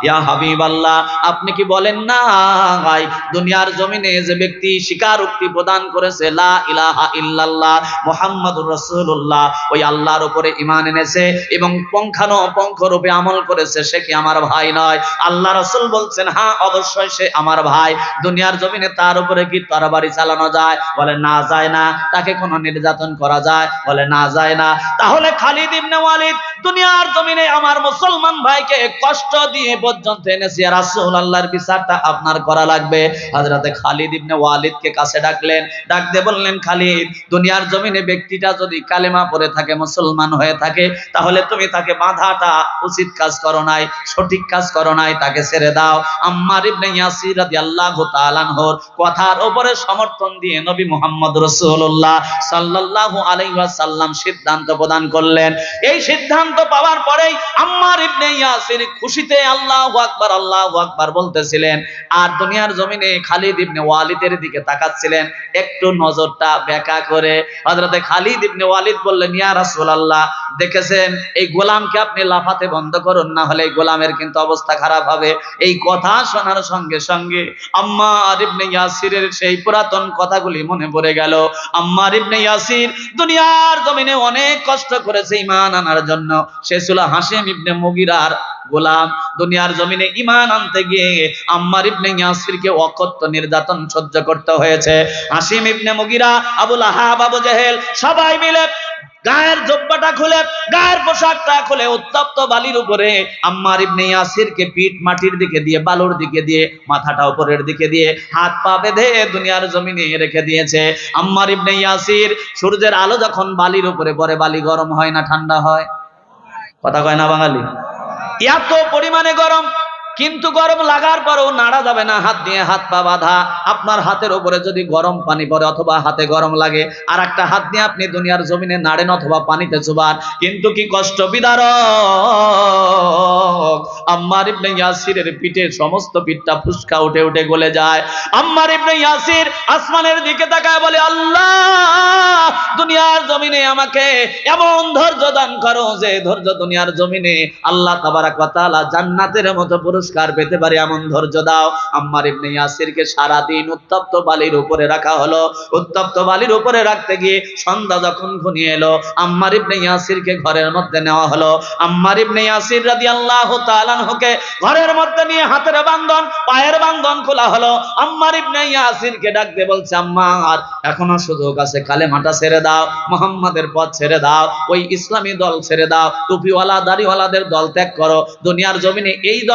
ইয়া হাবিবাল্লাহ, আপনি কি বলেন না দুনিয়ার জমিনে যে ব্যক্তি স্বীকারোক্তি প্রদান করেছে লা ইলাহা ইল্লাল্লাহ মুহাম্মাদুর রাসূলুল্লাহ, ওই আল্লাহর উপরে ঈমান এনেছে এবং পঙ্খানুপুঙ্খরূপে আমল করেছে, সে কি আমার ভাই নয়? আল্লাহ রাসূল বলছেন হ্যাঁ অবশ্যই সে আমার ভাই। দুনিয়ার জমিনে তার উপরে কি তরবারি চালানো যায়? বলে না যায় না। তাকে কোনো নির্যাতন করা যায়? বলে না যায় না। তাহলে খালিদ ইবনে ওয়ালিদ দুনিয়ার জমিনে আমার মুসলমান ভাইকে কষ্ট দিয়ে পর্যন্ত এনেছে, রাসূলুল্লাহর বিচারটা আপনার করা লাগবে। হযরতে খালিদ ইবনে ওয়ালিদকে কাছে ডাকলেন, ডাক দিয়ে বললেন খালিদ, দুনিয়ার জমিনে ব্যক্তিটা যদি কালেমা পড়ে থাকে, মুসলমান হয়ে থাকে, তাহলে তুমি তাকে বাঁধাটা উচিত কাজ করো নাই, সঠিক কাজ করো নাই, তাকে ছেড়ে দাও। আম্মার ইবনে ইয়াসির রাদিয়াল্লাহু তাআলা আনহুর কথার উপরে সমর্থন দিয়ে নবী মুহাম্মদ রাসূলুল্লাহ সাল্লাল্লাহু আলাইহি ওয়াসাল্লাম সিদ্ধান্ত প্রদান করলেন। এই সিদ্ধান্ত পাওয়ার পরেই আম্মার ইবনে ইয়াসির খুশিতে আল্লাহু আকবার বলতেছিলেন, আর দুনিয়ার জমিনে খালিদ ইবনে ওয়ালিদের দিকে তাকাচ্ছিলেন একটু নজরটা বেঁকা করে। হযরতে খালিদ ইবনে ওয়ালিদ বললেন, ইয়া রাসূলুল্লাহ, দেখেছেন এই গোলামকে আপনি লাফাতে বন্ধ করুন, না হলে এই গোলামের কিন্তু অবস্থা খারাপ হবে। এই কথা শোনার সঙ্গে সঙ্গে আম্মার ইবনে ইয়াসিরের সেই পুরাতন কথাগুলি মনে পড়ে গেল। আম্মার ইবনে ইয়াসির দুনিয়ার জমিনে অনেক কষ্ট করেছে ঈমান আনার জন্য। সে ছিল হাশিম ইবনে মুগিরার গোলাম। দুনিয়ার জমিনে ঈমান আনতে গিয়ে আম্মার ইবনে ইয়াসিরকে অকথ্য নির্যাতন সহ্য করতে হয়েছে। হাশিম ইবনে মুগিরা, আবু লাহাব, আবু জেহেল সবাই মিলে গায়ের জব্বাটা খুলে, গায়ের পোশাকটা খুলে উত্তপ্ত বালির উপরে আম্মার ইবনে ইয়াসিরকে পিঠ মাটির দিকে দিয়ে, বালুর দিকে দিয়ে, মাথাটা উপরের দিকে দিয়ে, হাত পা বেঁধে দুনিয়ার জমিনে রেখে দিয়েছে। আম্মার ইবনে ইয়াসির, সূর্যের আলো যখন বালির উপরে পড়ে, বালি গরম হয় না ঠান্ডা হয়? কথা কয় না বাঙালি? এত পরিমাণে গরম, কিন্তু গরম লাগার পরেও নাড়া যাবে না, হাত দিয়ে হাত পা বাঁধা। আপনার হাতের উপরে যদি গরম পানি পড়ে অথবা হাতে গরম লাগে, আর একটা হাত দিয়ে আপনি দুনিয়ার জমিনে নাড়েন অথবা পানিতে চুবান, কিন্তু কি কষ্ট বিদারক। আম্মার ইবনে ইয়াসিরের পিঠে সমস্ত পিঠটা ফুসকা উঠে উঠে গলে যায়। আম্মার ইবনে ইয়াসির আসমানের দিকে তাকায় বলে, আল্লাহ, দুনিয়ার জমিনে আমাকে এমন ধৈর্য দান করো যে ধৈর্য দুনিয়ার জমিনে আল্লাহ তাবারাক ওয়া তাআলা জান্নাতের মতো পুরস্কার পেতে পারে, এমন ধৈর্য দাও। আম্মার ইবনে ইয়াসিরকে সারা দিন উত্তপ্ত বালির উপরে রাখা হলো। উত্তপ্ত বালির উপরে রাখতে গিয়ে সন্ধ্যা যখন ঘনিয়ে এলো, আম্মার ইবনে ইয়াসিরকে ঘরের মধ্যে নেওয়া হলো। আম্মার ইবনে ইয়াসির রাদিয়াল্লাহু তাআলা আনহুকে ঘরের মধ্যে নিয়ে হাতের বান্ধন, পায়ের বান্ধন খোলা হলো। আম্মার ইবনে ইয়াসিরকে ডাক দিয়ে বলছে, আম্মার, এখনো সুযোগ আছে, কালেমাটা ছেড়ে দাও, মুহাম্মাদের পথ ছেড়ে দাও, ওই ইসলামী দল ছেড়ে দাও, টুপিওয়ালা দাড়িওয়ালাদের দল ত্যাগ করো, দুনিয়ার জমিনে এই দল